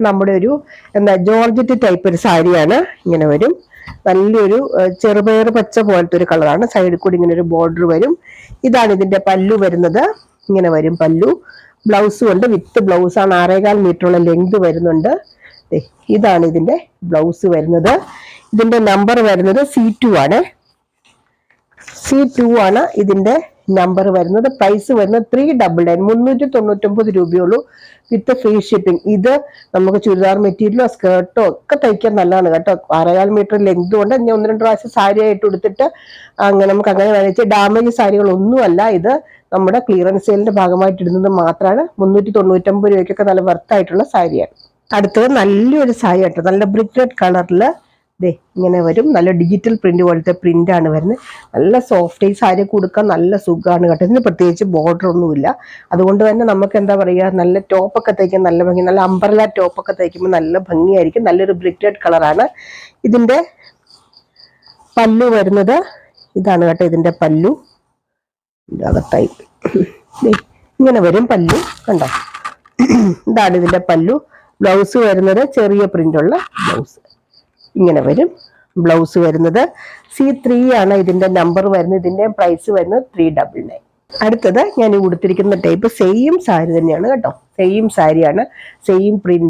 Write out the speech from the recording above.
നമ്മുടെ ഒരു എന്താ ജോർജറ്റ് ടൈപ്പ് ഒരു സാരിയാണ്. ഇങ്ങനെ വരും. നല്ലൊരു ചെറുപയർ പച്ച പോലത്തെ ഒരു കളറാണ്. സൈഡിൽ കൂടി ഇങ്ങനെ ഒരു ബോർഡർ വരും. ഇതാണ് ഇതിന്റെ പല്ലു വരുന്നത്. ഇങ്ങനെ വരും പല്ലു. ബ്ലൗസും ഉണ്ട്, വിത്ത് ബ്ലൗസ് ആണ്. 6.25 മീറ്ററുള്ള ലെങ്ത് വരുന്നുണ്ട്. ഇതാണ് ഇതിന്റെ ബ്ലൗസ് വരുന്നത്. ഇതിന്റെ നമ്പർ വരുന്നത് C2 ആണ്. C2 ആണ് ഇതിന്റെ നമ്പർ വരുന്നത്. പ്രൈസ് വരുന്നത് 399 399 രൂപയുള്ളൂ വിത്ത് ഫ്രീ ഷിപ്പിംഗ്. ഇത് നമുക്ക് ചുരിദാർ മെറ്റീരിയലോ സ്കേർട്ടോ ഒക്കെ തയ്ക്കാൻ നല്ലതാണ് കേട്ടോ. 6.25 മീറ്റർ ലെങ്ത് കൊണ്ട് ഞാൻ 1-2 പ്രാവശ്യം സാരി ആയിട്ട് എടുത്തിട്ട് നമുക്ക് അങ്ങനെ വരച്ച് ഡാമേജ് സാരികളൊന്നുമല്ല. ഇത് നമ്മുടെ ക്ലിയറൻസ് സെയിലിന്റെ ഭാഗമായിട്ട് ഇടുന്നത് മാത്രമാണ്. 399 രൂപയ്ക്കൊക്കെ നല്ല വർത്തായിട്ടുള്ള സാരിയാണ്. അടുത്തത് നല്ലൊരു സാരി കേട്ടോ. നല്ല ബ്രിക്ക് റെഡ് കളറിൽ ഇങ്ങനെ വരും. നല്ല ഡിജിറ്റൽ പ്രിന്റ് പോലത്തെ പ്രിന്റ് ആണ് വരുന്നത്. നല്ല സോഫ്റ്റ്. ഈ സാരി കൊടുക്കാൻ നല്ല സുഖമാണ് കേട്ടോ. ഇതിന് പ്രത്യേകിച്ച് ബോർഡർ ഒന്നുമില്ല. അതുകൊണ്ട് തന്നെ നമുക്ക് എന്താ പറയുക, നല്ല ടോപ്പൊക്കെ തയ്ക്കാൻ നല്ല ഭംഗി. നല്ല അംബ്രല ടോപ്പൊക്കെ തയ്ക്കുമ്പോൾ നല്ല ഭംഗിയായിരിക്കും. നല്ലൊരു ബ്രിക്ക് റെഡ് കളറാണ്. ഇതിന്റെ പല്ലു വരുന്നത് ഇതാണ് കേട്ടോ. ഇതിന്റെ പല്ലു അകത്തായി ഇങ്ങനെ വരും പല്ലു. കണ്ടോ, ഇതാണ് ഇതിന്റെ പല്ലു. ബ്ലൗസ് വരുന്നത് ചെറിയ പ്രിന്റുള്ള ബ്ലൗസ്. ഇങ്ങനെ വരും ബ്ലൗസ് വരുന്നത്. C3 ആണ് ഇതിന്റെ നമ്പർ വരുന്നത്. ഇതിന്റെ പ്രൈസ് വരുന്നത് 399. അടുത്തത് ഞാൻ ഈ ഉടുത്തിരിക്കുന്ന ടൈപ്പ് സെയിം സാരി തന്നെയാണ് കേട്ടോ. സെയിം സാരിയാണ്, സെയിം പ്രിന്റ്.